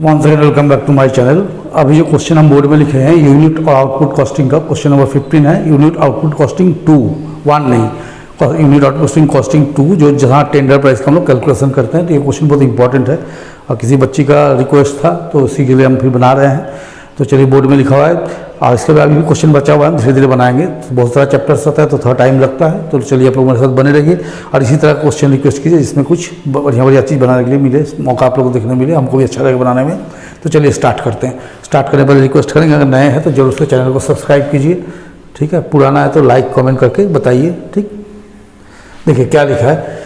Once again welcome back to my channel. अभी जो question हम बोर्ड में लिखे हैं यूनिट और आउटपुट कॉस्टिंग का क्वेश्चन नंबर 15 है। यूनिट आउटपुट कॉस्टिंग 2 1 नहीं, यूनिट आउटपुट कॉस्टिंग 2 जो जहाँ टेंडर प्राइस का हम लोग कैलकुलेशन करते हैं। तो ये क्वेश्चन बहुत इंपॉर्टेंट है और किसी बच्ची का रिक्वेस्ट था तो उसी के लिए हम फिर बना रहे हैं। तो चलिए बोर्ड में लिखा हुआ है और इसके बाद अभी भी क्वेश्चन बचा हुआ है, धीरे धीरे बनाएंगे। बहुत सारा चैप्टर्स होता है तो थोड़ा टाइम लगता है। तो चलिए आप लोग मेरे साथ बने रहिए और इसी तरह क्वेश्चन रिक्वेस्ट कीजिए जिसमें कुछ बढ़िया बढ़िया चीज़ बनाने के लिए मिले, मौका आप लोगों को देखने मिले, हमको भी अच्छा लगेगा बनाने में। तो चलिए स्टार्ट करते हैं। स्टार्ट करने पर रिक्वेस्ट करेंगे अगर नए हैं तो जरूर से चैनल को सब्सक्राइब कीजिए, ठीक है। पुराना है तो लाइक कमेंट करके बताइए, ठीक। देखिए क्या लिखा है,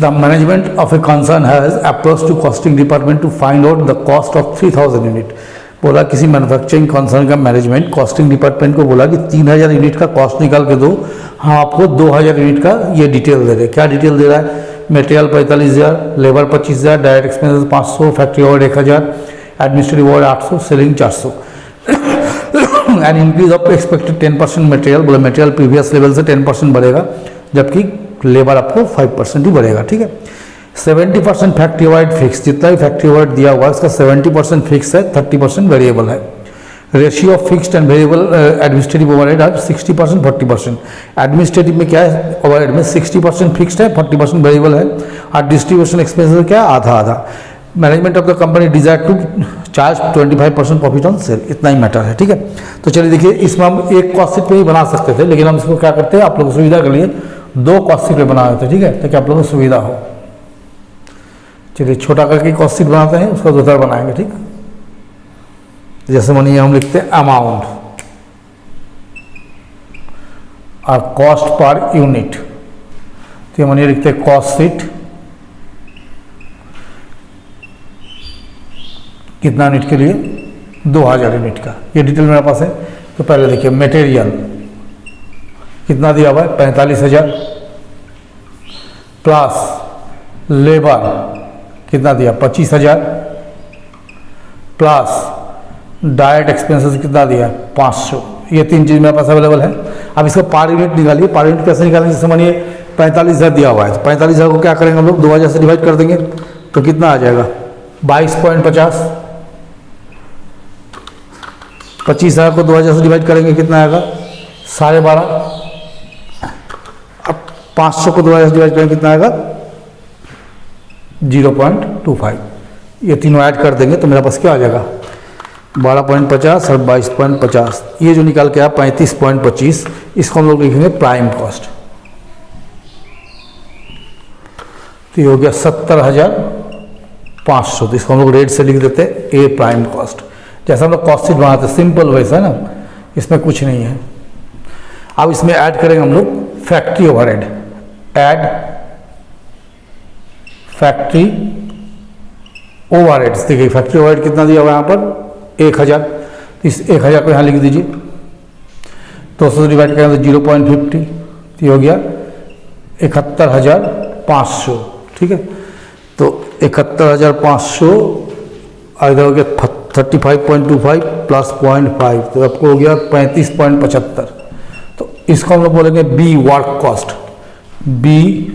the management of a concern has approach to costing department to find out the cost of 3000 unit. बोला किसी मैन्युफैक्चरिंग कंसर्न का मैनेजमेंट कॉस्टिंग डिपार्टमेंट को बोला कि 3000 यूनिट का कॉस्ट निकाल के दो। हाँ, आपको 2000 यूनिट का ये डिटेल दे रहे। क्या डिटेल दे रहा है? Material 45000, labour 25000, direct expenses 500, factory overhead 1000, administrative overhead 800, selling 400 and increase of expected 10% material. बोला मटेरियल प्रीवियस लेवल से 10% बढ़ेगा जबकि लेबर आपको 5% ही बढ़ेगा, ठीक है। 70% फैक्ट्री ओवरहेड फिक्स, जितना भी फैक्ट्री ओवरहेड दिया हुआ है उसका 70% फिक्स है, 30% वेरिएबल है। Ratio of fixed and variable administrative overhead है 60% 40%। एडमिनिस्ट्रेटिव में क्या है, ओवरहेड में 60% फिक्स्ड है, 40% वेरिएबल है। और डिस्ट्रीब्यूशन एक्सपेंसेस क्या है, आधा आधा। Management of the company desire to charge 25% profit on sale, इतना ही मैटर है, ठीक है। तो चलिए देखिए, इसमें हम एक कॉस्ट शीट पे ही बना सकते थे, लेकिन हम इसको क्या करते हैं, आप लोगों को सुविधा के लिए 2 कॉस्ट शीट पे बना देते हैं, ठीक है, ताकि आप लोगों को सुविधा हो। चलिए छोटा करके कॉस्ट शीट बनाते हैं, उसका 2 तरह बनाएंगे, ठीक। जैसे मानिए हम लिखते हैं अमाउंट और कॉस्ट पर यूनिट। तो ये मानिए लिखते हैं कॉस्ट शीट कितना यूनिट के लिए, 2000 यूनिट का। ये डिटेल मेरे पास है। तो पहले देखिए मटेरियल कितना दिया हुआ है, 45000 प्लस लेबर कितना दिया, 25000 प्लस डायरेक्ट एक्सपेंसेस कितना दिया, 500। ये 3 चीज़ मेरे पास अवेलेबल है। अब इसको पर यूनिट निकालिए। पर यूनिट कैसे निकालेंगे, जैसे मानिए 45000 दिया हुआ है तो 45000 को क्या करेंगे हम लोग, 2000 से डिवाइड कर देंगे तो कितना आ जाएगा, 22.50। 25000 को 2000 से डिवाइड करेंगे कितना आएगा, 12.5। अब 500 को 2000 से डिवाइड करेंगे कितना आएगा, 0.25। ये तीनों ऐड कर देंगे तो मेरे पास क्या आ जाएगा, 12.50 और 22.50। ये जो निकाल के आया 35.25, इसको हम लोग लिखेंगे प्राइम कॉस्ट। तो ये हो गया 70,500। तो इसको हम लोग रेट से लिख देते हैं ए प्राइम कॉस्ट। जैसा हम लोग कॉस्ट शीट बनाते हैं सिंपल वैसा है ना, इसमें कुछ नहीं है। अब इसमें ऐड करेंगे हम लोग factory overhead. Add factory overheads. देखिए फैक्ट्री ओवरहेड कितना दिया हुआ है यहाँ पर, 1000। इस 1000 को यहाँ लिख दीजिए, 200 से डिवाइड करेंगे तो 0.50। तो हो गया 71,500, ठीक है। तो 71,500 इधर हो गया 35.25 प्लस 0.5, तो आपको हो गया 35.75। तो इसको हम लोग बोलेंगे B work cost. B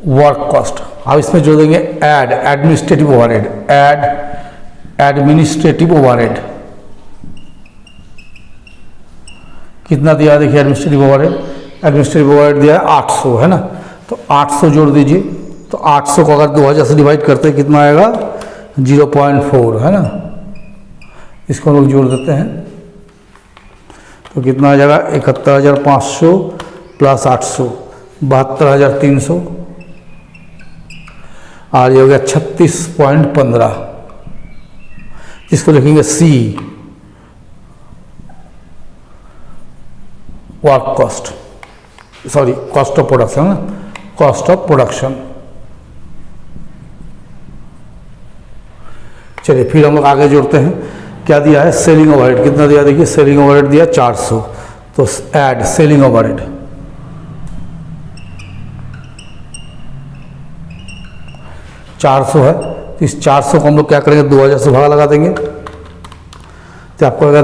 work cost. अब इसमें जोड़ देंगे add administrative overhead. Add administrative overhead कितना दिया, देखिए एडमिनिस्ट्रेटिव ओवरहेड। एडमिनिस्ट्रेटिव ओवरहेड दिया है 800, है ना। तो 800 जोड़ दीजिए। तो 800 को अगर 2000 से डिवाइड करते हैं कितना आएगा, 0.4, है ना। इसको हम लोग जोड़ देते हैं तो कितना आ जाएगा, 71,500 प्लस 800, 72,300 और ये हो गया 36.15। इसको लिखेंगे C work cost, sorry cost of production, ना कॉस्ट ऑफ प्रोडक्शन। चलिए फिर हम लोग आगे जोड़ते हैं। क्या दिया है, सेलिंग ओवरहेड कितना दिया, देखिए सेलिंग ओवरहेड दिया 400। तो ऐड सेलिंग ओवरहेड। है तो इस 400 को हम लोग क्या करेंगे, 2000 से भागा लगा देंगे तो आपको अगर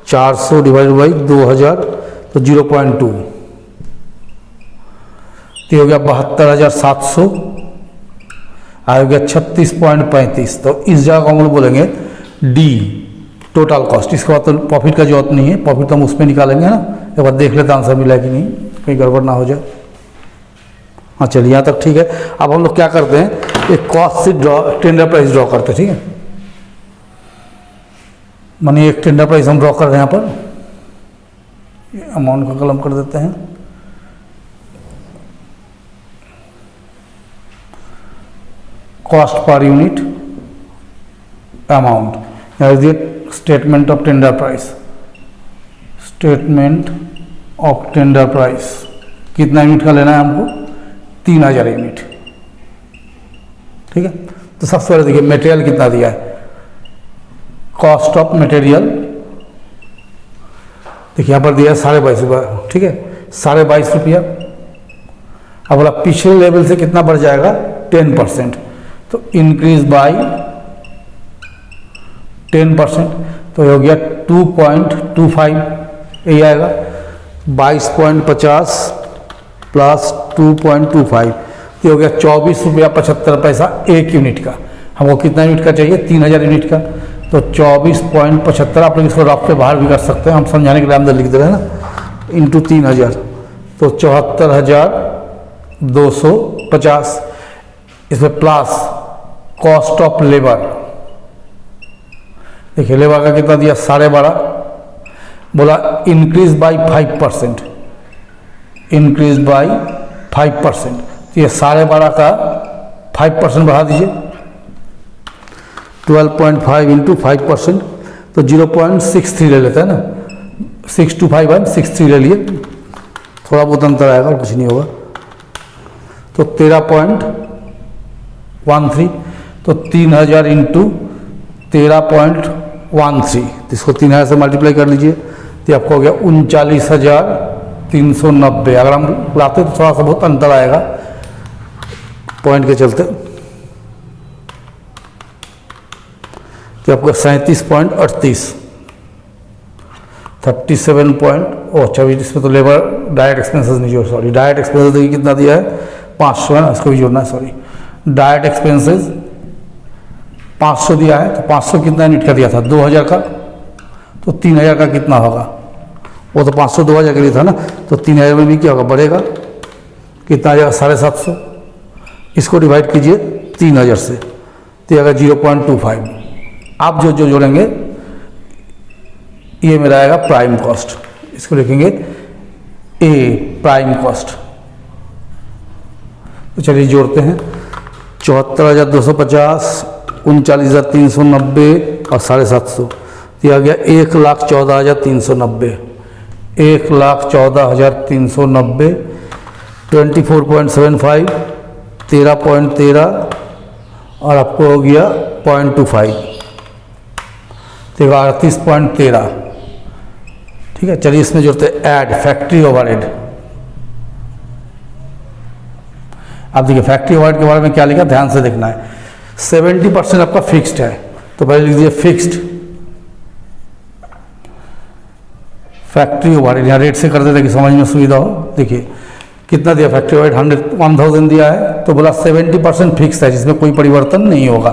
400 डिवाइड बाई 2000 तो 0.2। तो हो गया 72,700 आ गया 36.35। तो इस जगह को हम लोग बोलेंगे डी टोटल कॉस्ट। इसके बाद तो प्रॉफिट का जरूरत नहीं है, प्रॉफिट तो हम उसमें निकालेंगे ना। एक बार देख लेते आंसर मिला कि नहीं, कहीं गड़बड़ ना हो जाए। हाँ चलिए यहाँ तक ठीक है। अब हम लोग क्या करते हैं, एक कॉस्ट से ड्रॉ टेंडर प्राइस ड्रॉ करते हैं, ठीक है। मानिए एक टेंडर प्राइस हम ड्रॉ कर रहे हैं, यहाँ पर अमाउंट का कलम कर देते हैं। Cost per unit amount, statement of tender price, statement of tender price कितना यूनिट का लेना है हमको, 3000 यूनिट, ठीक है। तो सबसे पहले देखिए मटेरियल कितना दिया है, कॉस्ट ऑफ मटेरियल देखिए यहाँ पर दिया है 22.5 रुपया, ठीक है, 22.5 रुपया। अब बोला पिछले लेवल से कितना बढ़ जाएगा, 10%, तो इंक्रीज बाय 10%, तो हो गया 2.25, यही आएगा। 22.50 प्लस 2.25, ये हो गया 24 रुपया 75 पैसा एक यूनिट का। हमको कितना यूनिट का चाहिए, 3000 यूनिट का, तो 24.75, आप लोग इसको रफ पे बाहर भी कर सकते हैं, हम समझाने के लिए अंदर लिख दे रहे हैं ना, इंटू 3000, तो 74,250। इसमें प्लस कॉस्ट ऑफ लेबर, देखिए लेबर का कितना दिया, 12.5, बोला इंक्रीज बाय 5%, इंक्रीज बाय 5%, तो ये 12.5 का 5% बढ़ा दीजिए, 12.5 इंटू 5%, तो 0.63 ले लेते हैं ना, 625163 ले लिए, थोड़ा बहुत अंतर आएगा और कुछ नहीं होगा, तो 13.13, तो 3000 इंटू 13.13, इसको 3000 से मल्टीप्लाई कर लीजिए, तो आपको हो गया 39,390। अगर हम लाते तो थोड़ा सा बहुत अंतर आएगा पॉइंट के चलते, तो आपको 37.38, 37 पॉइंट, अच्छा इसमें तो लेबर डायरेक्ट एक्सपेंसेस नहीं जोड़, सॉरी डायरेक्ट एक्सपेंसेस देखिए कितना दिया है, 500 है ना, इसको भी जोड़ना है, सॉरी डायरेक्ट एक्सपेंसेस 500 दिया है, तो 500 कितना यूनिट का दिया था, 2000 का, तो 3000 का कितना होगा, वो तो 500 2000 के लिए था ना, तो 3000 में भी क्या होगा, बढ़ेगा, कितना आ जाएगा, 750, इसको डिवाइड कीजिए 3000 से, तो आएगा 0.25। आप जो जोड़ेंगे ये मेरा आएगा प्राइम कॉस्ट, इसको लिखेंगे ए प्राइम कॉस्ट। तो चलिए जोड़ते हैं, 74,250, 39,390 और 750, तो आ गया 1,14,390, 1,14,390, 24.75, 13.13 और आपको हो गया 0.25, तो 38.13, ठीक है। चलिए इसमें जोड़ते हैं ऐड फैक्ट्री ओवरहेड। आप देखिए फैक्ट्री ओवरहेड के बारे में क्या लिखा, ध्यान से देखना है। 70% आपका फिक्स्ड है, तो पहले लिख दीजिए फिक्स्ड फैक्ट्री ओवरहेड, यहाँ रेट से कर देते कि समझ में सुविधा हो। देखिए कितना दिया फैक्ट्री ओवरहेड, 1000 दिया है, तो बोला 70% फिक्स है जिसमें कोई परिवर्तन नहीं होगा,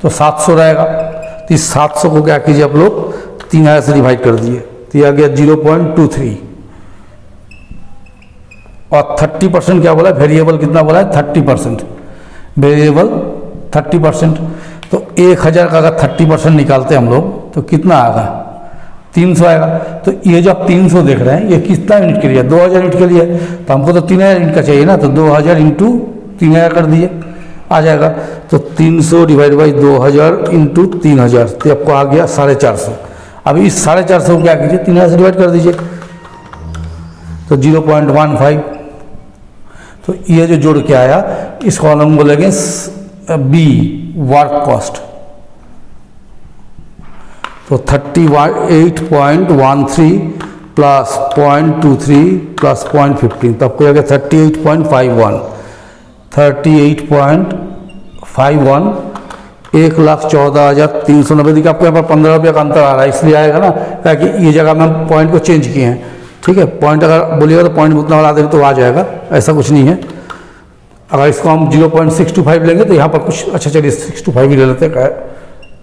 तो 700 रहेगा। तो इस 700 को क्या कीजिए आप लोग 3000 से डिवाइड कर दिए, तो यह आ गया 0.23, और 30% क्या बोला, वेरिएबल कितना बोला है, 30%, वेरिएबल 30%, तो 1000 का अगर 30% निकालते हम लोग तो कितना आएगा, 300 आएगा। तो ये जो आप 300 देख रहे हैं ये कितना यूनिट के लिए, 2000 यूनिट के लिए, तो हमको तो 3000 यूनिट का चाहिए ना, तो 2000 इंटू 3000 कर दिए, आ जाएगा। तो 300 डिवाइड बाई 2000 इंटू 3000, तो आपको आ गया 450। अब इस 450 को क्या कीजिए, 3000 से डिवाइड कर दीजिए, तो 0.15। तो ये जो जोड़ के आया इसको हम बोलेंगे बी वर्क कॉस्ट। तो 38.13 प्लस 0.23 प्लस 0.15, तो आपको आ गया 38.51, 38.51, 1,14,390। देखिए आपको यहाँ पर 15 रुपये का अंतर आ रहा है, इसलिए आएगा ना, ताकि ये जगह में हम पॉइंट को चेंज किए हैं, ठीक है। पॉइंट अगर बोलिएगा तो पॉइंट उतना बढ़ा देंगे तो आ जाएगा, ऐसा कुछ नहीं है। अगर इसको हम 0.625 लेंगे तो यहाँ पर कुछ अच्छा, चलिए 625 ही ले लेते हैं,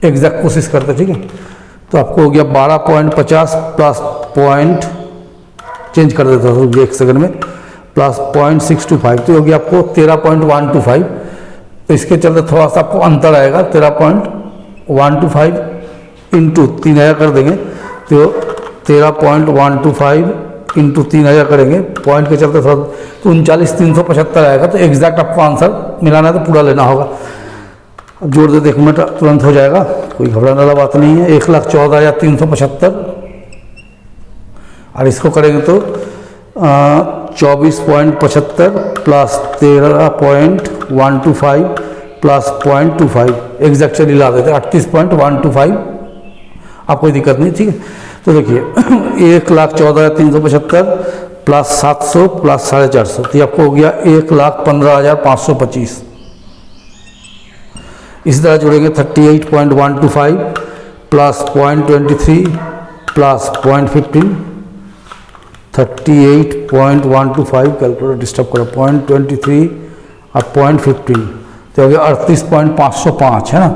एग्जैक्ट कोशिश करते हैं, ठीक है। तो आपको हो गया 12.50 प्लस पॉइंट, चेंज कर देता हूँ एक सेकंड में, प्लस 0.625, तो हो गया आपको 13.125। तो इसके चलते थोड़ा सा आपको अंतर आएगा, 13.125 इंटू 3000 कर देंगे तो 13.125 इंटू 3000 करेंगे, पॉइंट के चलते थोड़ा तो 39,375 आएगा। तो एग्जैक्ट आपको आंसर मिलाना है तो पूरा लेना होगा। अब जोड़ दे, 1 मिनट तुरंत हो जाएगा, कोई घबराने वाला बात नहीं है। 1,14,375 और इसको करेंगे तो 24.75 प्लस 13.125 प्लस 0.25 एग्जैक्ट चली ला देते 38.125, आप कोई दिक्कत नहीं, ठीक है। तो देखिए 1,14,375 प्लस 700 प्लस 450, तो आपको हो गया 1,15,525। इसी तरह जोड़ेंगे 38.125 प्लस 0.23 प्लस 0.15, 38.125 कैलकुलेटर डिस्टर्ब करो, 0.23 और 0.15, तो हो गया 38.505 है ना।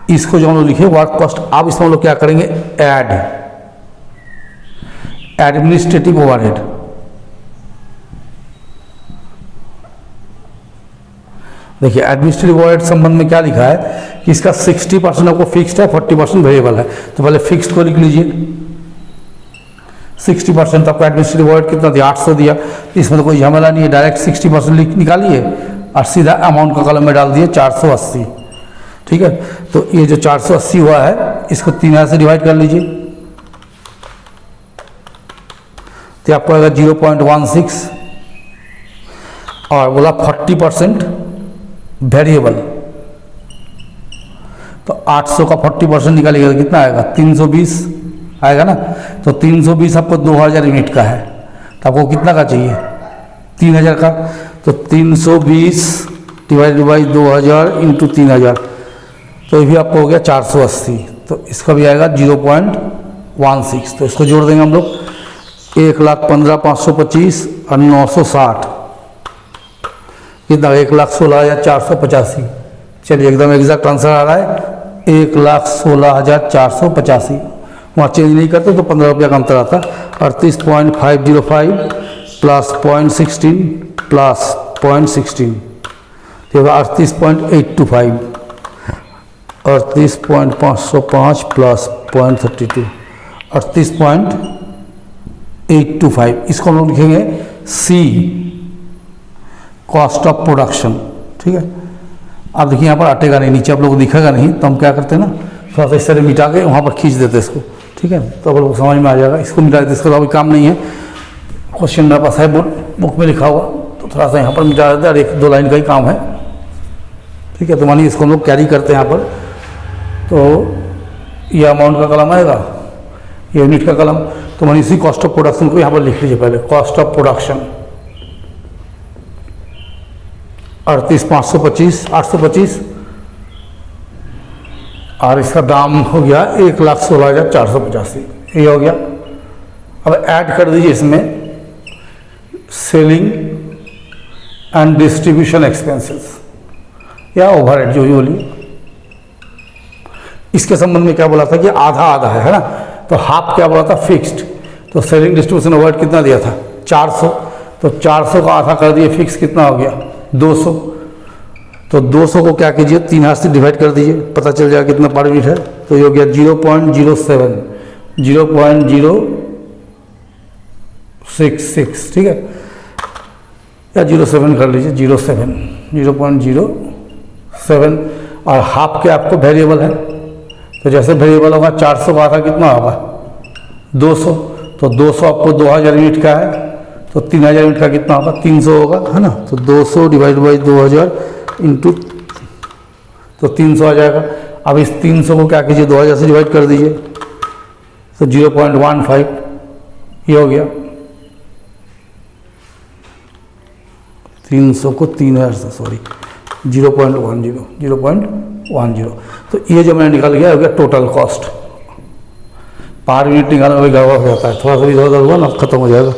इसको जो हम लोग लिखे वर्क कॉस्ट, आप इसमें हम लोग क्या करेंगे, ऐड एडमिनिस्ट्रेटिव ओवरहेड। देखिए एडमिनिस्ट्रेटिव ओवरहेड संबंध में क्या लिखा है कि इसका 60% आपको फिक्स्ड है, 40% वेरिएबल है। तो पहले फिक्स्ड को लिख लीजिए, 60% आपको एडमिनिस्ट्रेटिव ओवरहेड कितना दिया, 800 दिया। इसमें तो कोई झमेला नहीं है, डायरेक्ट 60% निकालिए और सीधा अमाउंट का कॉलम में डाल दिए 480, ठीक है। तो ये जो 480 हुआ है इसको 3000 से डिवाइड कर लीजिए, तो आपको आएगा 0.16 और बोला 40% वेरिएबल, तो 800 का 40% निकालिएगा तो कितना आएगा, 320 आएगा ना। तो 320 आपको 2000 यूनिट का है, तो आपको कितना का चाहिए, 3000 का। तो 320 डिवाइड बाई 2000 इंटू 3000, तो ये भी आपको हो गया 480। तो इसका भी आएगा 0.16। तो इसको जोड़ देंगे हम लोग, 1,15,525 और 960 कितना, 1,16,485। चलिए एकदम एग्जैक्ट आंसर आ रहा है 1,16,485। वहाँ चेंज नहीं करते तो 15 रुपया का अंतर आता। 38.505 प्लस 0.16 प्लस 0.16, तो 38.825, 38.505 प्लस 0.32, 38.825। इसको हम लोग लिखेंगे सी, कॉस्ट ऑफ प्रोडक्शन, ठीक है। आप देखिए यहाँ पर अटेगा नहीं, नीचे आप लोग को दिखेगा नहीं, तो हम क्या करते हैं ना, थोड़ा सा इस तरह मिटा के वहाँ पर खींच देते इसको, ठीक है। तो आप लोग समझ में आ जाएगा, इसको मिटा देते, इसका तो अभी काम नहीं है। क्वेश्चन मेरे पास है बुक में लिखा हुआ, तो थोड़ा सा यहाँ पर मिटा देते हैं और 1-2 लाइन का ही काम है, ठीक है। तो मानिए इसको हम लोग कैरी करते हैं यहाँ पर, तो ये अमाउंट का कलम आएगा, ये यूनिट का कलम। तो मानिए इसी कॉस्ट ऑफ प्रोडक्शन को यहाँ पर लिख लीजिए पहले, कॉस्ट ऑफ प्रोडक्शन 38,525, 825 और इसका दाम हो गया 1,16,485, ये हो गया। अब ऐड कर दीजिए इसमें सेलिंग एंड डिस्ट्रीब्यूशन एक्सपेंसेस या ओवरहेड जो भी बोलिए। इसके संबंध में क्या बोला था कि आधा आधा है ना, तो हाफ क्या बोला था, फिक्स्ड। तो सेलिंग डिस्ट्रीब्यूशन ओवरहेड कितना दिया था, 400, तो 400 का आधा कर दिए, फिक्स कितना हो गया 200। तो 200 को क्या कीजिए, 3 से डिवाइड कर दीजिए, पता चल जाएगा कितना पर यूनिट है। तो ये हो गया 0.07, 0.066, ठीक है, या 07 कर लीजिए, 0.07। और हाफ के आपको वेरिएबल है, तो जैसे वेरिएबल होगा 400 का आधा कितना होगा 200, तो 200 आपको 2000 यूनिट का है, तो 3000 यूनिट का कितना होगा 300 होगा, है ना। तो 200 डिवाइड बाई 2000 इंटू, तो 300 आ जाएगा। अब इस 300 को क्या कीजिए, 2000 से डिवाइड कर दीजिए, तो 0.15 ये हो गया। 300 को 3000 से, सॉरी 0.10। तो ये जो मैंने निकल गया हो गया टोटल कॉस्ट। पर यूनिट निकालने में गड़बड़ हो जाता है, थोड़ा सा इधर उधर हुआ ना, खत्म हो जाएगा।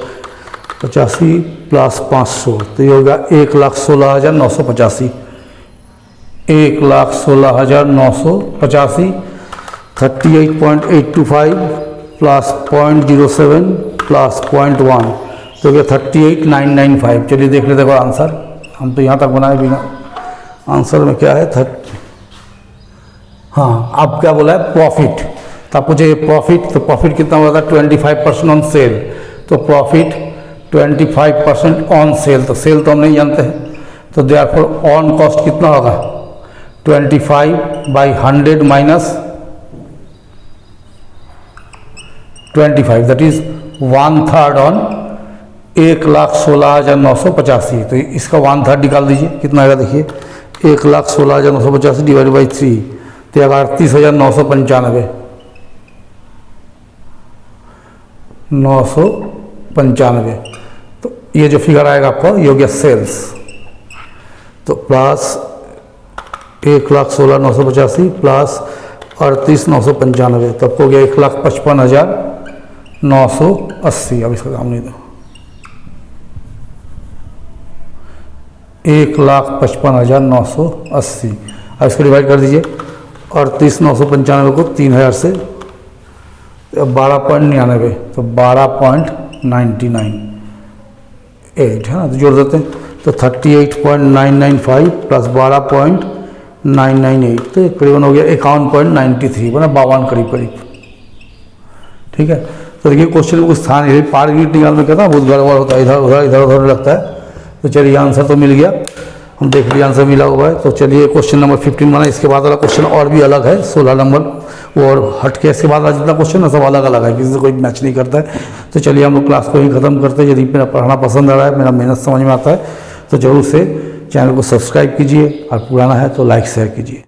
85 प्लस 500, तो ये होगा 1,16,985, 1,16,985, 38.825 प्लस 0.07 प्लस 0.1, तो क्या 38,995। चलिए देख लेते हैं आंसर, हम तो यहाँ तक बनाए बिना। आंसर में क्या है हाँ, अब क्या बोला है प्रॉफिट, तो आपको चाहिए प्रॉफिट, तो प्रॉफिट कितना हुआ था 25% ऑन सेल, तो प्रॉफिट 25% ऑन सेल, तो सेल तो हम नहीं जानते हैं, तो देयरफॉर ऑन कॉस्ट कितना होगा 25/100 माइनस 25, दैट इज 1/3 ऑन 1,16,985, तो इसका 1/3 निकाल दीजिए, कितना आएगा देखिए 1,16,985 डिवाइड बाई 3, तो 38,995, 995, तो ये जो फिगर आएगा आपको ये हो गया सेल्स, तो प्लस 1,16,985 प्लस 38,995, तो आपको हो गया 1,55,980। अब इसका काम नहीं दो, 1,55,980, अब इसको डिवाइड कर दीजिए 38,995 को 3,000 से, 12.99, तो 12.998 है ना, तो जोड़ देते हैं, तो 38.995 प्लस 12.998, तो करीबन हो गया 51.93, बना 52 करीब करीब। ठीक है, तो देखिए क्वेश्चन में कुछ स्थान है, पार यूनिट निकालने में कहता है बहुत गड़बड़ होता है, इधर उधर इधर उधर लगता है। तो चलिए आंसर तो मिल गया, हम देख लिए आंसर मिला हुआ है। तो चलिए क्वेश्चन नंबर 15 बना, इसके बाद वाला क्वेश्चन और भी अलग है 16 नंबर, और हट के इसके बाद वाला जितना क्वेश्चन है सब अलग अलग है, किसी से कोई मैच नहीं करता है। तो चलिए हम लोग क्लास को ही ख़त्म करते हैं। यदि मेरा पढ़ाना पसंद आ रहा है, मेरा मेहनत समझ में आता है, तो जरूर से चैनल को सब्सक्राइब कीजिए, और पुराना है तो लाइक शेयर कीजिए।